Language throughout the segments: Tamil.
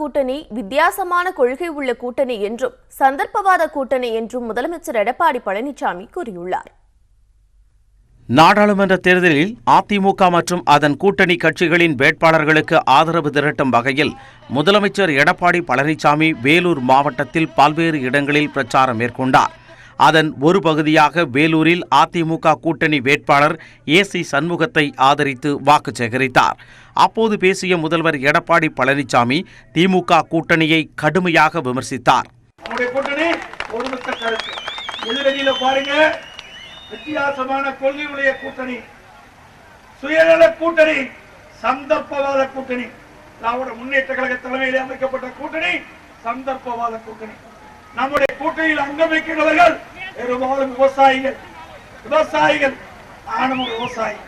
கூட்டணி வித்தியாசமான கொள்கை உள்ள கூட்டணி என்றும் சந்தர்ப்பவாத கூட்டணி என்றும் முதலமைச்சர் எடப்பாடி பழனிசாமி கூறியுள்ளார். நாடாளுமன்ற தேர்தலில் அதிமுக மற்றும் அதன் கூட்டணி கட்சிகளின் வேட்பாளர்களுக்கு ஆதரவு திரட்டும் வகையில் முதலமைச்சர் எடப்பாடி பழனிசாமி வேலூர் மாவட்டத்தில் பல்வேறு இடங்களில் பிரச்சாரம் மேற்கொண்டார். அதன் ஒரு பகுதியாக வேலூரில் அதிமுக கூட்டணி வேட்பாளர் ஏசி சண்முகத்தை ஆதரித்து வாக்கு சேகரித்தார். அப்போது பேசிய முதல்வர் எடப்பாடி பழனிசாமி திமுக கூட்டணியை கடுமையாக விமர்சித்தார். வித்தியாசமான கொள்கையுடைய கூட்டணி, சுயநல கூட்டணி, சந்தர்ப்பவாத கூட்டணி, திராவிட முன்னேற்ற கழக தலைமையில் அமைக்கப்பட்ட கூட்டணி சந்தர்ப்பவாத கூட்டணி. நம்முடைய கூட்டணியில் அங்கம் வைக்கிறவர்கள் பெரும்பாலும் விவசாயிகள். நானும் விவசாயி.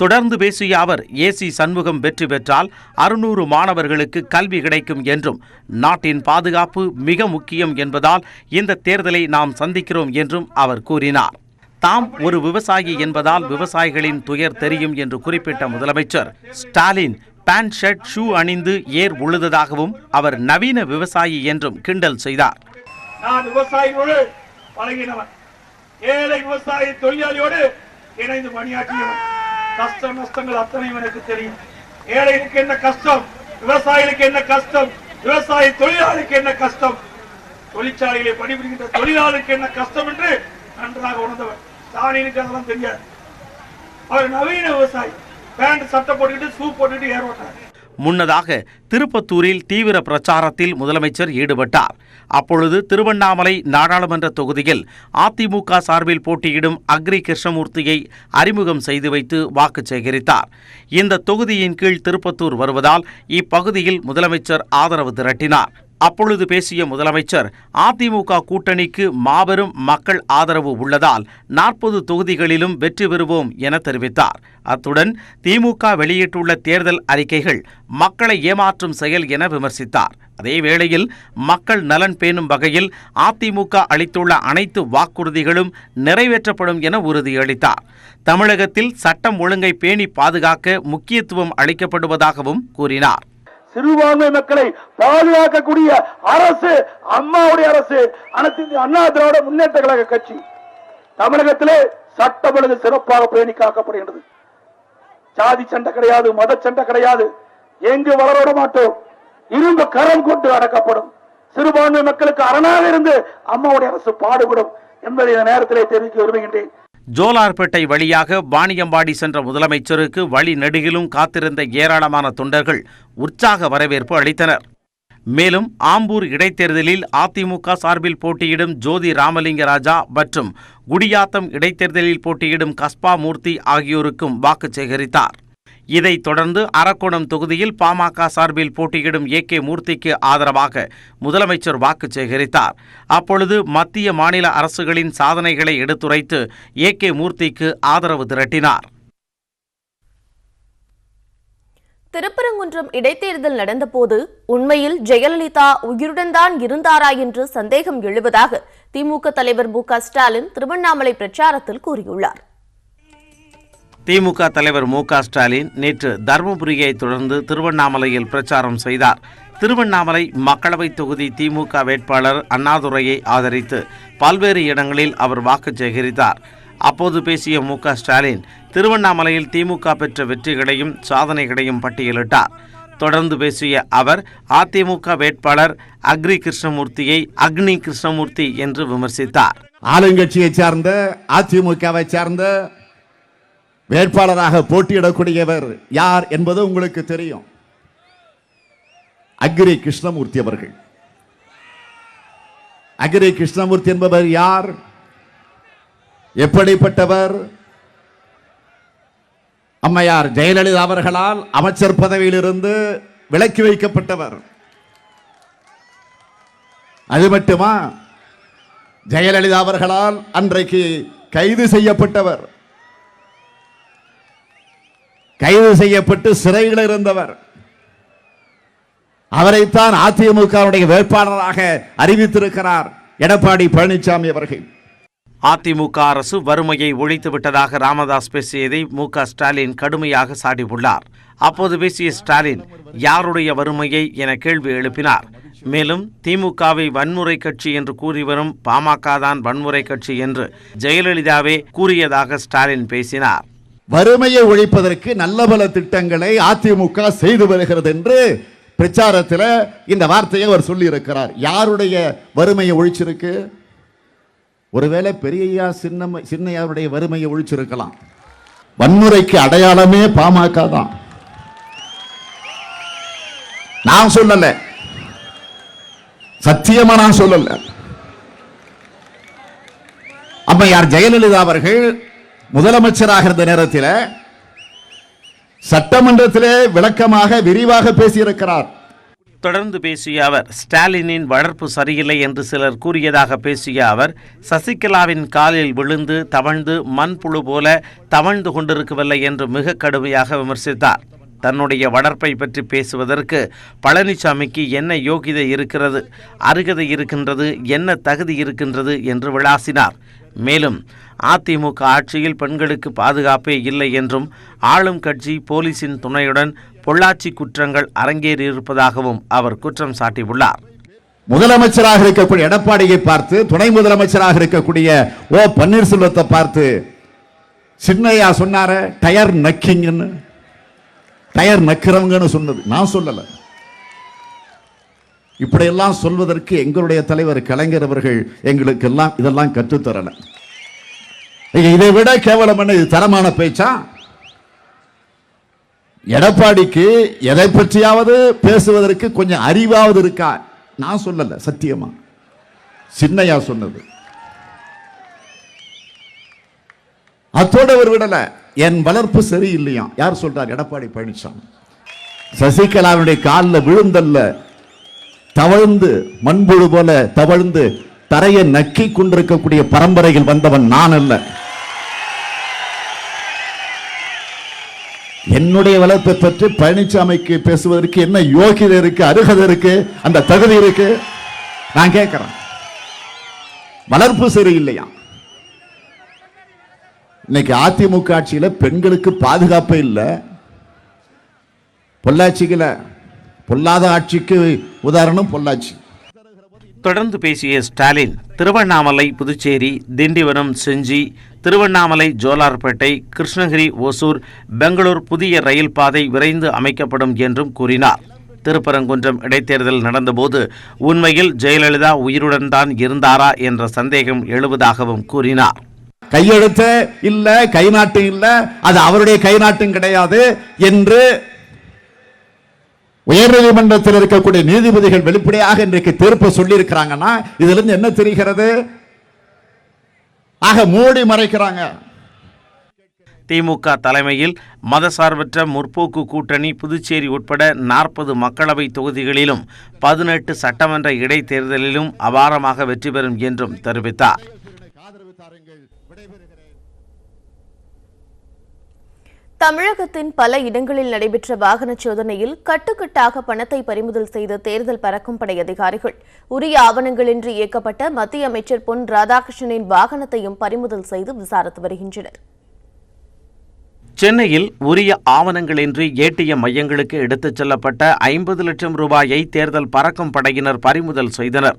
தொடர்ந்து பேசிய அவர் ஏசி சண்முகம் வெற்றி பெற்றால் 600 மாணவர்களுக்கு கல்வி கிடைக்கும் என்றும் நாட்டின் பாதுகாப்பு மிக முக்கியம் என்பதால் இந்த தேர்தலை நாம் சந்திக்கிறோம் என்றும் அவர் கூறினார். தாம் ஒரு விவசாயி என்பதால் விவசாயிகளின் துயர் தெரியும் என்று குறிப்பிட்ட முதலமைச்சர் ஸ்டாலின் பேண்ட் ஷர்ட் ஷூ அணிந்து ஏர் உழுததாகவும் அவர் நவீன விவசாயி என்றும் கிண்டல் செய்தார். நான் விவசாயியோடு பழகினவன், ஏழை விவசாயி தொழிலாளியோடு இணைந்து பணியாற்றியவன். கஷ்ட நஷ்டங்கள் அத்தனையும் எனக்கு தெரியும். ஏழைகளுக்கு என்ன கஷ்டம், விவசாயிகளுக்கு என்ன கஷ்டம், விவசாய தொழிலாளிக்கு என்ன கஷ்டம், தொழிற்சாலைகளை பணிபுரிகின்ற தொழிலாளருக்கு என்ன கஷ்டம் என்று நன்றாக உணர்ந்தவர். ஸ்டாலினுக்கு அதெல்லாம் தெரியாது. அவர் நவீன விவசாயி, பேண்ட் சட்டை போட்டுக்கிட்டு ஷூ போட்டுக்கிட்டு ஏர் ஓட்டார். முன்னதாக திருப்பத்தூரில் தீவிர பிரச்சாரத்தில் முதலமைச்சர் ஈடுபட்டார். அப்பொழுது திருவண்ணாமலை நாடாளுமன்ற தொகுதியில் அதிமுக சார்பில் போட்டியிடும் அக்ரி கிருஷ்ணமூர்த்தியை அறிமுகம் செய்து வைத்து வாக்கு சேகரித்தார். இந்த தொகுதியின் கீழ் திருப்பத்தூர் வருவதால் இப்பகுதியில் முதலமைச்சர் ஆதரவு திரட்டினார். அப்பொழுது பேசிய முதலமைச்சர் அதிமுக கூட்டணிக்கு மாபெரும் மக்கள் ஆதரவு உள்ளதால் 40 தொகுதிகளிலும் வெற்றி பெறுவோம் என தெரிவித்தார். அத்துடன் திமுக வெளியிட்டுள்ள தேர்தல் அறிக்கைகள் மக்களை ஏமாற்றும் செயல் என விமர்சித்தார். அதேவேளையில் மக்கள் நலன் பேணும் வகையில் அதிமுக அளித்துள்ள அனைத்து வாக்குறுதிகளும் நிறைவேற்றப்படும் என உறுதியளித்தார். தமிழகத்தில் சட்டம் ஒழுங்கை பேணி பாதுகாக்க முக்கியத்துவம் அளிக்கப்படுவதாகவும் கூறினார். சிறுபான்மை மக்களை பாதுகாக்கக்கூடிய அரசு அம்மாவுடைய அரசு, அனைத்து இந்திய அண்ணா திராவிட முன்னேற்ற கழக கட்சி. தமிழகத்திலே சட்டம் ஒழுங்கு சிறப்பாக பேணி காக்கப்படுகின்றது. சாதி சண்டை கிடையாது, மத சண்டை கிடையாது, எங்கு வளர மாட்டோம். இரும்பு கரம் கொண்டு அடக்கப்படும். சிறுபான்மை மக்களுக்கு அரணாக இருந்து அம்மாவுடைய அரசு பாடுபடும் என்பதை இந்த நேரத்திலே தெரிவிக்க விரும்புகின்றேன். ஜோலார்பேட்டை வழியாக வாணியம்பாடி சென்ற முதலமைச்சருக்கு வழி நெடுகிலும் காத்திருந்த ஏராளமான தொண்டர்கள் உற்சாக வரவேற்பு அளித்தனர். மேலும் ஆம்பூர் இடைத்தேர்தலில் அதிமுக சார்பில் போட்டியிடும் ஜோதி ராமலிங்க ராஜா மற்றும் குடியாத்தம் இடைத்தேர்தலில் போட்டியிடும் கஸ்பா மூர்த்தி ஆகியோருக்கும் வாக்கு சேகரித்தார். இதைத் தொடர்ந்து அரக்கோணம் தொகுதியில் பாமக சார்பில் போட்டியிடும் ஏ.கே. மூர்த்திக்கு ஆதரவாக முதலமைச்சர் வாக்கு சேகரித்தார். அப்பொழுது மத்திய மாநில அரசுகளின் சாதனைகளை எடுத்துரைத்து ஏ.கே. மூர்த்திக்கு ஆதரவு திரட்டினார். திருப்பரங்குன்றம் இடைத்தேர்தல் நடந்தபோது உண்மையில் ஜெயலலிதா உயிருடன் தான் இருந்தாரா என்று சந்தேகம் எழுவதாக திமுக தலைவர் மு.க. ஸ்டாலின் திருவண்ணாமலை பிரச்சாரத்தில் கூறியுள்ளார். திமுக தலைவர் மு.க. ஸ்டாலின் நேற்று தருமபுரியை தொடர்ந்து திருவண்ணாமலையில் பிரச்சாரம் செய்தார். திருவண்ணாமலை மக்களவைத் தொகுதி திமுக வேட்பாளர் அண்ணாதுரையை ஆதரித்து பல்வேறு இடங்களில் அவர் வாக்கு சேகரித்தார். அப்போது பேசிய மு.க. ஸ்டாலின் திருவண்ணாமலையில் திமுக பெற்ற வெற்றிகளையும் சாதனைகளையும் பட்டியலிட்டார். தொடர்ந்து பேசிய அவர் அதிமுக வேட்பாளர் அக்ரி கிருஷ்ணமூர்த்தியை அக்னி கிருஷ்ணமூர்த்தி என்று விமர்சித்தார். ஆளுங்கட்சியை சார்ந்த அதிமுகவை சார்ந்த வேட்பாளராக போட்டியிடக்கூடியவர் யார் என்பது உங்களுக்கு தெரியும். அக்ரி கிருஷ்ணமூர்த்தி அவர்கள். அக்ரி கிருஷ்ணமூர்த்தி என்பவர் யார், எப்படிப்பட்டவர்? அம்மையார் ஜெயலலிதா அவர்களால் அமைச்சர் பதவியிலிருந்து விலக்கி வைக்கப்பட்டவர். அது மட்டுமா, ஜெயலலிதா அவர்களால் அன்றைக்கு கைது செய்யப்பட்டவர், கைது செய்யப்பட்டு சிறையில் இருந்தவர். அவரைத்தான் அதிமுகவுடைய வேட்பாளராக அறிவித்திருக்கிறார் எடப்பாடி பழனிசாமி அவர்கள். அதிமுக அரசு வறுமையை ஒழித்து விட்டதாக ராமதாஸ் பேசியதை மு.க. ஸ்டாலின் கடுமையாக சாடியுள்ளார். அப்போது பேசிய ஸ்டாலின் யாருடைய வறுமையை என கேள்வி எழுப்பினார். மேலும் திமுகவை வன்முறை கட்சி என்று கூறி வரும் பாமக தான் வன்முறை கட்சி என்று ஜெயலலிதாவே கூறியதாக ஸ்டாலின் பேசினார். வறுமையை ஒழிப்பதற்கு நல்ல பல திட்டங்களை அதிமுக செய்து வருகிறது என்று பிரச்சாரத்தில் இந்த வார்த்தையை அவர் சொல்லி இருக்கிறார். யாருடைய வறுமையை ஒழிச்சிருக்கு? ஒருவேளை பெரியய்யா சின்னையாருடைய வறுமையை ஒழிச்சிருக்கலாம். வன்முறைக்கு அடையாளமே பாமக தான். நான் சொல்லல, சத்தியமா நான் சொல்லல. அம்மையார் ஜெயலலிதா அவர்கள் முதலமைச்சராக இருந்த நேரத்தில் சட்டமன்றத்திலே விளக்கமாக விரிவாக பேசியிருக்கிறார். தொடர்ந்து பேசிய அவர் ஸ்டாலினின் வளர்ப்பு சரியில்லை என்று சிலர் கூறியதாக பேசிய அவர் சசிகலாவின் காலில் விழுந்து தவழ்ந்து மண்புழு போல தவழ்ந்து கொண்டிருக்கவில்லை என்று மிக கடுமையாக விமர்சித்தார். தன்னுடைய வளர்ப்பை பற்றி பேசுவதற்கு பழனிசாமிக்கு என்ன யோகிதை இருக்கிறது, அருகதை இருக்கின்றது, என்ன தகுதி இருக்கின்றது என்று விளாசினார். மேலும் அதிமுக ஆட்சியில் பெண்களுக்கு பாதுகாப்பே இல்லை என்றும் ஆளும் கட்சி போலீசின் துணையுடன் பொள்ளாச்சி குற்றங்கள் அரங்கேறியிருப்பதாகவும் அவர் குற்றம் சாட்டியுள்ளார். முதலமைச்சராக இருக்கக்கூடிய எடப்பாடியை பார்த்து துணை முதலமைச்சராக இருக்கக்கூடிய ஓ பன்னீர்செல்வத்தை பார்த்து சின்னையா சொன்னார டயர் நக்கிங்கன்னு, டயர் நக்கிறவங்கன்னு சொன்னது நான் சொல்லல. இப்படியெல்லாம் சொல்வதற்கு எங்களுடைய தலைவர் கலைஞர் அவர்கள் எங்களுக்கு எல்லாம் இதெல்லாம் கற்றுத்தரல. இதை விட கேவலமான இது தரமான பேச்சா? எடப்பாடிக்கு எதை பற்றியாவது பேசுவதற்கு கொஞ்சம் அறிவாவது இருக்கா? நான் சொல்லல, சத்தியமா சின்னையா சொன்னது. அத்தோட ஒரு விடல, என் வளர்ப்பு சரியில்லையா யார் சொல்றார்? எடப்பாடி பழனிசாமி. சசிகலாவுடைய காலில் விழுந்தல்ல, தவழ்ந்து மண்புழு போல தவழ்ந்து தரையை நக்கி கொண்டிருக்கக்கூடிய பரம்பரையில் வந்தவன் நான் அல்ல. என்னுடைய வளர்ப்பை பற்றி பழனிசாமிக்கு பேசுவதற்கு என்ன யோகிதை இருக்கு, அருகதை இருக்கு, அந்த தகுதி இருக்கு? நான் கேட்கிறேன். வளர்ப்பு சரியில்லையா? இன்னைக்கு அதிமுக ஆட்சியில பெண்களுக்கு பாதுகாப்பே இல்லை. பொள்ளாச்சியில பொல்லாத ஆட்சிக்கு உதாரணம் பொள்ளாச்சி. தொடர்ந்து பேசிய ஸ்டாலின் திருவண்ணாமலை புதுச்சேரி திண்டிவனம் செஞ்சி திருவண்ணாமலை ஜோலார்பேட்டை கிருஷ்ணகிரி ஓசூர் பெங்களூர் புதிய ரயில் பாதை விரைந்து அமைக்கப்படும் என்றும் கூறினார். திருப்பரங்குன்றம் இடைத்தேர்தல் நடந்தபோது உண்மையில் ஜெயலலிதா உயிருடன் தான் இருந்தாரா என்ற சந்தேகம் எழுவதாகவும் கூறினார். கையெழுத்து இல்ல, கை நாட்டு இல்ல, அது அவருடைய கை நாட்டும் கிடையாது என்று உயர்நீதிமன்றத்தில் இருக்கக்கூடிய நீதிபதிகள் வெளிப்படையாக இன்றைக்கு தீர்ப்பு சொல்லி இருக்கிறாங்கன்னா இதுல இருந்து என்ன தெரிகிறது? ஆக மூடி மறைக்கிறாங்க. திமுக தலைமையில் மதசார்பற்ற முற்போக்கு கூட்டணி புதுச்சேரி உட்பட 40 மக்களவை தொகுதிகளிலும் 18 சட்டமன்ற இடைத்தேர்தலிலும் அபாரமாக வெற்றி பெறும் என்றும் தெரிவித்தார். தமிழகத்தின் பல இடங்களில் நடைபெற்ற வாகன சோதனையில் கட்டுக்கட்டாக பணத்தை பறிமுதல் செய்த தேர்தல் பறக்கும் படை அதிகாரிகள் உரிய ஆவணங்களின்றி இயக்கப்பட்ட மத்திய அமைச்சர் பொன் ராதாகிருஷ்ணனின் வாகனத்தையும் பறிமுதல் செய்து விசாரித்து வருகின்றனர். சென்னையில் உரிய ஆவணங்களின்றி ஏடிஎம் மையங்களுக்கு எடுத்துச் செல்லப்பட்ட 50 லட்சம் ரூபாயை தேர்தல் பறக்கும் படையினர் பறிமுதல் செய்தனர்.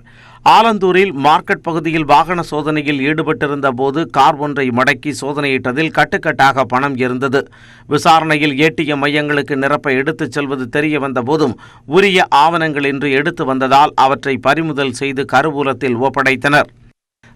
ஆலந்தூரில் மார்க்கெட் பகுதியில் வாகன சோதனையில் ஈடுபட்டிருந்த போது கார் ஒன்றை மடக்கி சோதனையிட்டதில் கட்டுக்கட்டாக பணம் இருந்தது. விசாரணையில் ஏடிஎம் மையங்களுக்கு நிரப்ப எடுத்துச் செல்வது தெரிய வந்த போதும் உரிய ஆவணங்களின்றி எடுத்து வந்ததால் அவற்றை பறிமுதல் செய்து கருவூலத்தில் ஒப்படைத்தனர்.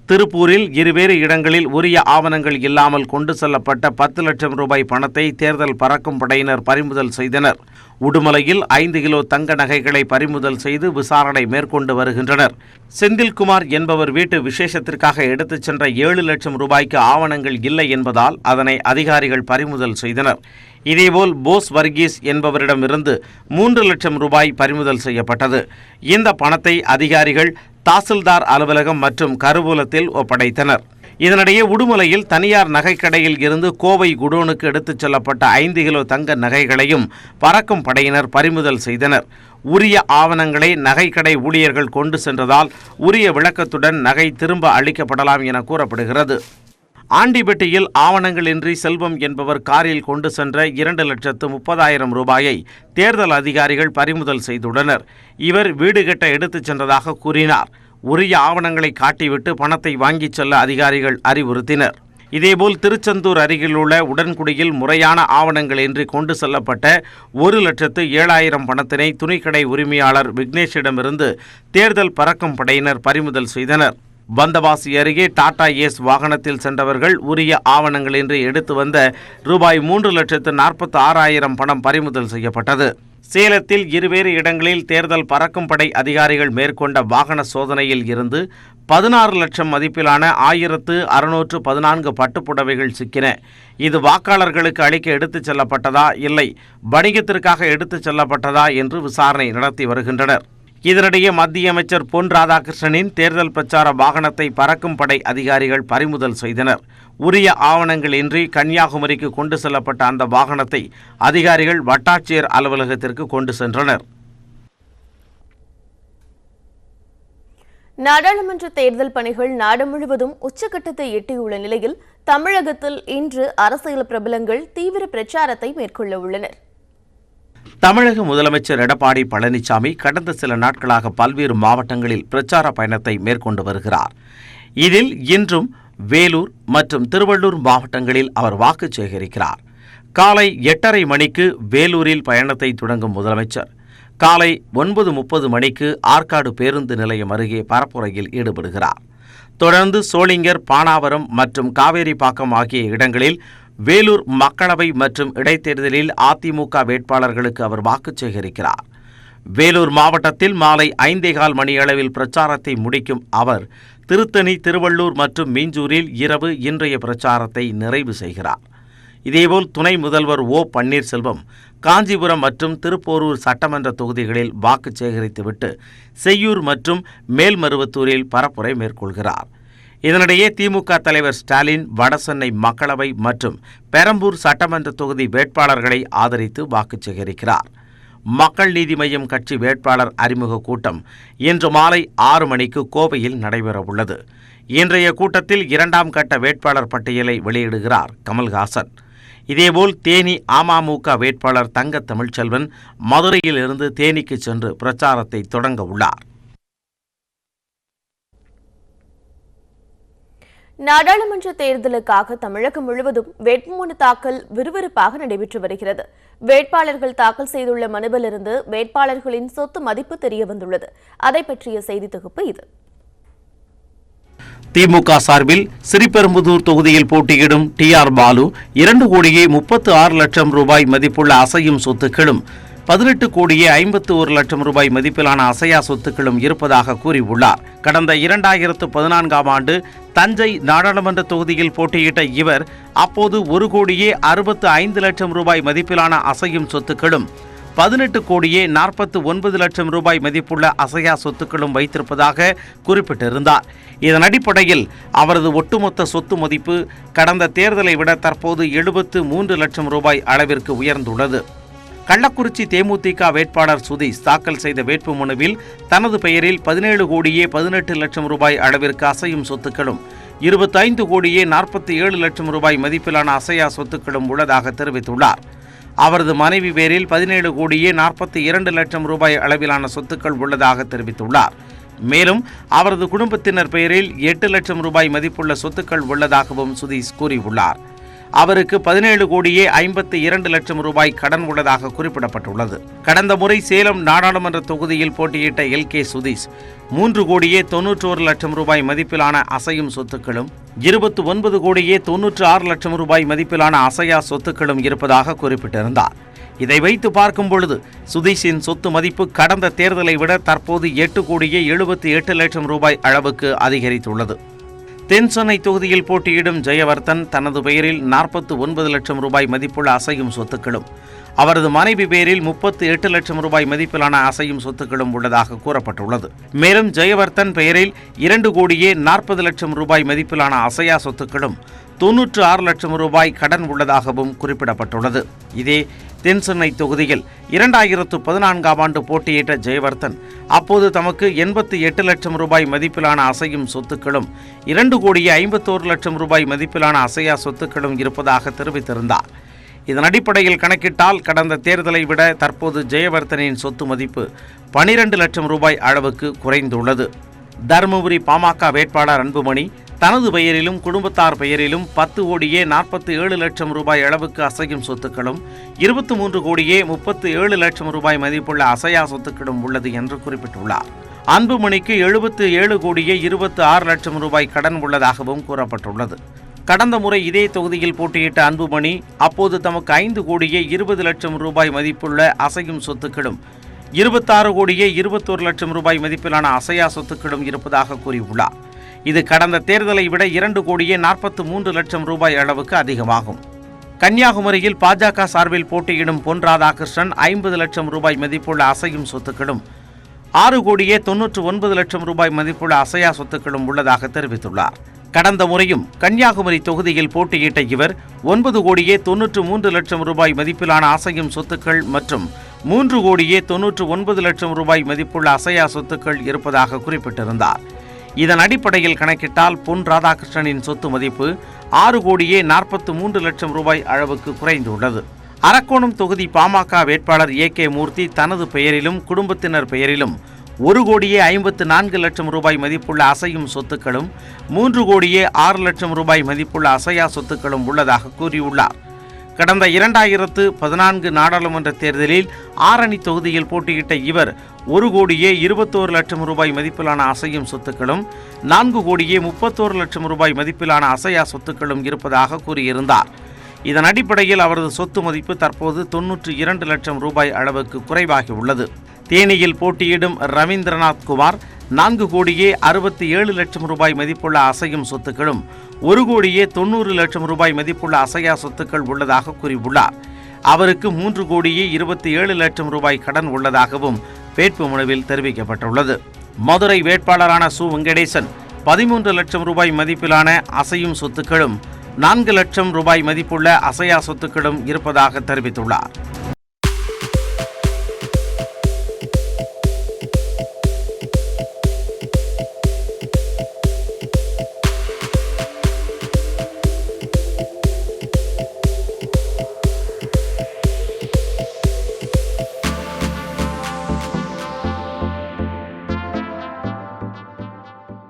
திருப்பூரில் 2 இடங்களில் உரிய ஆவணங்கள் இல்லாமல் கொண்டு செல்லப்பட்ட 10 லட்சம் ரூபாய் பணத்தை தேர்தல் பறக்கும் படையினர் பறிமுதல் செய்தனர். உடுமலையில் 5 கிலோ தங்க நகைகளை பறிமுதல் செய்து விசாரணை மேற்கொண்டு வருகின்றனர். செந்தில்குமார் என்பவர் வீட்டு விசேஷத்திற்காக எடுத்துச் சென்ற 7 லட்சம் ரூபாய்க்கு ஆவணங்கள் இல்லை என்பதால் அதனை அதிகாரிகள் பறிமுதல் செய்தனர். இதேபோல் போஸ் வர்கீஸ் என்பவரிடமிருந்து 3 லட்சம் ரூபாய் பறிமுதல் செய்யப்பட்டது. இந்த பணத்தை அதிகாரிகள் தாசில்தார் அலுவலகம் மற்றும் கருவூலத்தில் ஒப்படைத்தனர். இதனிடையே உடுமலையில் தனியார் நகைக்கடையில் இருந்து கோவை குடோனுக்கு எடுத்துச் செல்லப்பட்ட 5 கிலோ தங்க நகைகளையும் பறக்கும் படையினர் பறிமுதல் செய்தனர். உரிய ஆவணங்களை நகைக்கடை ஊழியர்கள் கொண்டு சென்றதால் உரிய விளக்கத்துடன் நகை திரும்ப அளிக்கப்படலாம் என கூறப்படுகிறது. ஆண்டிபட்டியில் ஆவணங்களின்றி செல்வம் என்பவர் காரில் கொண்டு சென்ற 2,30,000 ரூபாயை தேர்தல் அதிகாரிகள் பறிமுதல் செய்துள்ளனர். இவர் வீடு கட்ட எடுத்துச் சென்றதாக கூறினார். உரிய ஆவணங்களை காட்டிவிட்டு பணத்தை வாங்கிச் செல்ல அதிகாரிகள் அறிவுறுத்தினர். இதேபோல் திருச்செந்தூர் அருகிலுள்ள உடன்குடியில் முறையான ஆவணங்களின்றி கொண்டு செல்லப்பட்ட 1,07,000 பணத்தினை துணிக்கடை உரிமையாளர் விக்னேஷிடமிருந்து தேர்தல் பறக்கும் படையினர் பறிமுதல் செய்தனர். வந்தவாசி அருகே டாடா ஏஸ் வாகனத்தில் சென்றவர்கள் உரிய ஆவணங்களின்றி எடுத்து வந்த ரூபாய் 3,46,000 பணம் பறிமுதல் செய்யப்பட்டது. சேலத்தில் இருவேறு இடங்களில் தேர்தல் பறக்கும் படை அதிகாரிகள் மேற்கொண்ட வாகன சோதனையில் இருந்து 16 லட்சம் மதிப்பிலான 1,614 பட்டுப்புடவைகள் சிக்கின. இது வாக்காளர்களுக்கு அளிக்க எடுத்துச் செல்லப்பட்டதா இல்லை வணிகத்திற்காக எடுத்துச் செல்லப்பட்டதா என்று விசாரணை நடத்தி வருகின்றனர். இதனிடையே மத்திய அமைச்சர் பொன் ராதாகிருஷ்ணனின் தேர்தல் பிரச்சார வாகனத்தை பறக்கும் படை அதிகாரிகள் பறிமுதல் செய்தனர். உரிய ஆவணங்கள் இன்றி கன்னியாகுமரிக்கு கொண்டு செல்லப்பட்ட அந்த வாகனத்தை அதிகாரிகள் வட்டாட்சியர் அலுவலகத்திற்கு கொண்டு சென்றனர். நாடாளுமன்ற தேர்தல் பணிகள் நாடு முழுவதும் உச்சகட்டத்தை எட்டியுள்ள நிலையில் தமிழகத்தில் இன்று அரசியல் பிரபலங்கள் தீவிர பிரச்சாரத்தை மேற்கொள்ள உள்ளனர். தமிழக முதலமைச்சர் எடப்பாடி பழனிசாமி கடந்த சில நாட்களாக பல்வேறு மாவட்டங்களில் பிரச்சார பயணத்தை மேற்கொண்டு வருகிறார். இதில் இன்றும் வேலூர் மற்றும் திருவள்ளூர் மாவட்டங்களில் அவர் வாக்கு சேகரிக்கிறார். காலை 8:30 மணிக்கு வேலூரில் பயணத்தை தொடங்கும் முதலமைச்சர் காலை 9:30 மணிக்கு ஆற்காடு பேருந்து நிலையம் அருகே பரப்புரையில் ஈடுபடுகிறார். தொடர்ந்து சோளிங்கர், பானாவரம் மற்றும் காவேரிப்பாக்கம் ஆகிய இடங்களில் வேலூர் மக்களவை மற்றும் இடைத்தேர்தலில் அதிமுக வேட்பாளர்களுக்கு அவர் வாக்கு சேகரிக்கிறார். வேலூர் மாவட்டத்தில் மாலை 5:15 மணியளவில் பிரச்சாரத்தை முடிக்கும் அவர் திருத்தணி, திருவள்ளூர் மற்றும் மீஞ்சூரில் இரவு இன்றைய பிரச்சாரத்தை நிறைவு செய்கிறார். இதேபோல் துணை முதல்வர் ஓ பன்னீர்செல்வம் காஞ்சிபுரம் மற்றும் திருப்போரூர் சட்டமன்ற தொகுதிகளில் வாக்கு சேகரித்துவிட்டு செய்யூர் மற்றும் மேல்மருவத்தூரில் பரப்புரை மேற்கொள்கிறார். இதனிடையே திமுக தலைவர் ஸ்டாலின் வடசென்னை மக்களவை மற்றும் பெரம்பூர் சட்டமன்ற தொகுதி வேட்பாளர்களை ஆதரித்து வாக்கு சேகரிக்கிறார். மக்கள் நீதி மய்யம் கட்சி வேட்பாளர் அறிமுக கூட்டம் இன்று மாலை 6 மணிக்கு கோவையில் நடைபெறவுள்ளது. இன்றைய கூட்டத்தில் 2ஆம் கட்ட வேட்பாளர் பட்டியலை வெளியிடுகிறார் கமல்ஹாசன். இதேபோல் தேனி அமமுக வேட்பாளர் தங்க தமிழ்ச்செல்வன் மதுரையில் இருந்து தேனிக்கு சென்று பிரச்சாரத்தை தொடங்க உள்ளார். நாடாளுமன்ற தேர்தலுக்காக தமிழகம் முழுவதும் வேட்புமனு தாக்கல் விறுவிறுப்பாக நடைபெற்று வருகிறது. வேட்பாளர்கள் தாக்கல் செய்துள்ள மனுவிலிருந்து வேட்பாளர்களின் சொத்து மதிப்பு தெரியவந்துள்ளது. அதை பற்றிய செய்தி தொகுப்பு இது. திமுக சார்பில் ஸ்ரீபெரும்புதூர் தொகுதியில் போட்டியிடும் TR பாலு 2,36,00,000 ரூபாய் மதிப்புள்ள அசையும் சொத்துக்களும் 18,51,00,000 ரூபாய் மதிப்பிலான அசையா சொத்துக்களும் இருப்பதாக கூறியுள்ளார். கடந்த 2014ஆம் ஆண்டு தஞ்சை நாடாளுமன்ற தொகுதியில் போட்டியிட்ட இவர் அப்போது 1,65,00,000 ரூபாய் மதிப்பிலான அசையும் சொத்துக்களும் 18,49,00,000 ரூபாய் மதிப்புள்ள அசையா சொத்துக்களும் வைத்திருப்பதாக குறிப்பிட்டிருந்தார். இதன் அடிப்படையில் அவரது ஒட்டுமொத்த சொத்து மதிப்பு கடந்த தேர்தலை விட தற்போது 73 லட்சம் ரூபாய் அளவிற்கு உயர்ந்துள்ளது. கள்ளக்குறிச்சி தேமுதிக வேட்பாளர் சுதீஷ் தாக்கல் செய்த வேட்புமனுவில் தனது பெயரில் 17,18,00,000 ரூபாய் அளவிற்கு அசையும் சொத்துக்களும் 25,47,00,000 ரூபாய் மதிப்பிலான அசையா சொத்துக்களும் உள்ளதாக தெரிவித்துள்ளார். அவரது மனைவி பேரில் 17,42,00,000 ரூபாய் அளவிலான சொத்துக்கள் உள்ளதாக தெரிவித்துள்ளார். மேலும் அவரது குடும்பத்தினர் பெயரில் 8 லட்சம் ரூபாய் மதிப்புள்ள சொத்துக்கள் உள்ளதாகவும் சுதீஷ் கூறியுள்ளார். அவருக்கு 17,52,00,000 ரூபாய் கடன் உள்ளதாக குறிப்பிடப்பட்டுள்ளது. கடந்த முறை சேலம் நாடாளுமன்ற தொகுதியில் போட்டியிட்ட LK சுதீஷ் 3,91,00,000 ரூபாய் மதிப்பிலான அசையும் சொத்துக்களும் 29,96,00,000 ரூபாய் மதிப்பிலான அசையா சொத்துக்களும் இருப்பதாக குறிப்பிட்டிருந்தார். இதை வைத்து பார்க்கும் பொழுது சுதீஷின் சொத்து மதிப்பு கடந்த தேர்தலை விட தற்போது 8,78,00,000 ரூபாய் அளவுக்கு அதிகரித்துள்ளது. தென்சென்னை தொகுதியில் போட்டியிடும் ஜெயவர்தன் தனது பெயரில் 49 லட்சம் ரூபாய் மதிப்புள்ள அசையும் சொத்துக்களும் அவரது மனைவி பேரில் 38 லட்சம் ரூபாய் மதிப்பிலான அசையும் சொத்துக்களும் உள்ளதாக கூறப்பட்டுள்ளது. மேலும் ஜெயவர்தன் பெயரில் 2 கோடியே 40 லட்சம் ரூபாய் மதிப்பிலான அசையா சொத்துக்களும் 96 லட்சம் ரூபாய் கடன் உள்ளதாகவும் குறிப்பிடப்பட்டுள்ளது. இதே தென் சென்னை தொகுதியில் 2014ஆம் ஆண்டு போட்டியிட்ட ஜெயவர்தன் அப்போது தமக்கு 88 லட்சம் ரூபாய் மதிப்பிலான அசையும் சொத்துக்களும் 2 கோடியே 51 லட்சம் ரூபாய் மதிப்பிலான அசையா சொத்துக்களும் இருப்பதாக தெரிவித்திருந்தார். இதன் அடிப்படையில் கணக்கிட்டால் கடந்த தேர்தலை விட தற்போது ஜெயவர்தனின் சொத்து மதிப்பு 12 லட்சம் ரூபாய் அளவுக்கு குறைந்துள்ளது. தருமபுரி பாமக வேட்பாளர் அன்புமணி தனது பெயரிலும் குடும்பத்தார் பெயரிலும் 10 கோடியே 47 லட்சம் ரூபாய் அளவுக்கு அசையும் சொத்துக்களும் 23 கோடியே 37 லட்சம் ரூபாய் மதிப்புள்ள அசையா சொத்துக்களும் உள்ளது என்று குறிப்பிட்டுள்ளார். அன்புமணிக்கு 77 கோடியே 26 லட்சம் ரூபாய் கடன் உள்ளதாகவும் கூறப்பட்டுள்ளது. கடந்த முறை இதே தொகுதியில் போட்டியிட்ட அன்புமணி அப்போது தமக்கு 5 கோடியே 20 லட்சம் ரூபாய் மதிப்புள்ள அசையும் சொத்துக்களும் 26 கோடியே 21 லட்சம் ரூபாய் மதிப்பிலான அசையா சொத்துக்களும் இருப்பதாக கூறியுள்ளார். இது கடந்த தேர்தலை விட 2 கோடியே 43 லட்சம் ரூபாய் அளவுக்கு அதிகமாகும். கன்னியாகுமரியில் பாஜக சார்பில் போட்டியிடும் பொன் ராதாகிருஷ்ணன் 50 லட்சம் ரூபாய் மதிப்புள்ள அசையும் சொத்துக்களும் 6 கோடியே 99 லட்சம் ரூபாய் மதிப்புள்ள அசையா சொத்துக்களும் உள்ளதாக தெரிவித்துள்ளார். கடந்த முறையும் கன்னியாகுமரி தொகுதியில் போட்டியிட்ட இவர் 9 கோடியே 93 லட்சம் ரூபாய் மதிப்பிலான அசையும் சொத்துக்கள் மற்றும் 3 கோடியே 99 லட்சம் ரூபாய் மதிப்புள்ள அசையா சொத்துக்கள் இருப்பதாக குறிப்பிட்டிருந்தார். இதன் அடிப்படையில் கணக்கிட்டால் பொன் ராதாகிருஷ்ணனின் சொத்து மதிப்பு 6 கோடியே 43 லட்சம் ரூபாய் அளவுக்கு குறைந்துள்ளது. அரக்கோணம் தொகுதி பாமக வேட்பாளர் AK மூர்த்தி தனது பெயரிலும் குடும்பத்தினர் பெயரிலும் 1 கோடியே 54 லட்சம் ரூபாய் மதிப்புள்ள அசையும் சொத்துக்களும் 3 கோடியே 6 லட்சம் ரூபாய் மதிப்புள்ள அசையா சொத்துக்களும் உள்ளதாக கூறியுள்ளார். கடந்த 2014 நாடாளுமன்ற தேர்தலில் ஆரணி தொகுதியில் போட்டியிட்ட இவர் 1 கோடியே 21 லட்சம் ரூபாய் மதிப்பிலான அசையும் சொத்துக்களும் 4 கோடியே 31 லட்சம் ரூபாய் மதிப்பிலான அசையா சொத்துக்களும் இருப்பதாக கூறியிருந்தார். இதன் அடிப்படையில் அவரது சொத்து மதிப்பு தற்போது 92 லட்சம் ரூபாய் அளவுக்கு குறைவாகியுள்ளது. தேனியில் போட்டியிடும் ரவீந்திரநாத் குமார் 4 கோடியே 67 லட்சம் ரூபாய் மதிப்புள்ள அசையும் சொத்துக்களும் 1 கோடியே 90 லட்சம் ரூபாய் மதிப்புள்ள அசையா சொத்துக்கள் உள்ளதாக கூறியுள்ளார். அவருக்கு 3 கோடியே 27 லட்சம் ரூபாய் கடன் உள்ளதாகவும் வேட்புமனுவில் தெரிவிக்கப்பட்டுள்ளது. மதுரை வேட்பாளரான சு வெங்கடேசன் 13 லட்சம் ரூபாய் மதிப்பிலான அசையும் சொத்துக்களும் 4 லட்சம் ரூபாய் மதிப்புள்ள அசையா சொத்துக்களும் இருப்பதாக தெரிவித்துள்ளார்.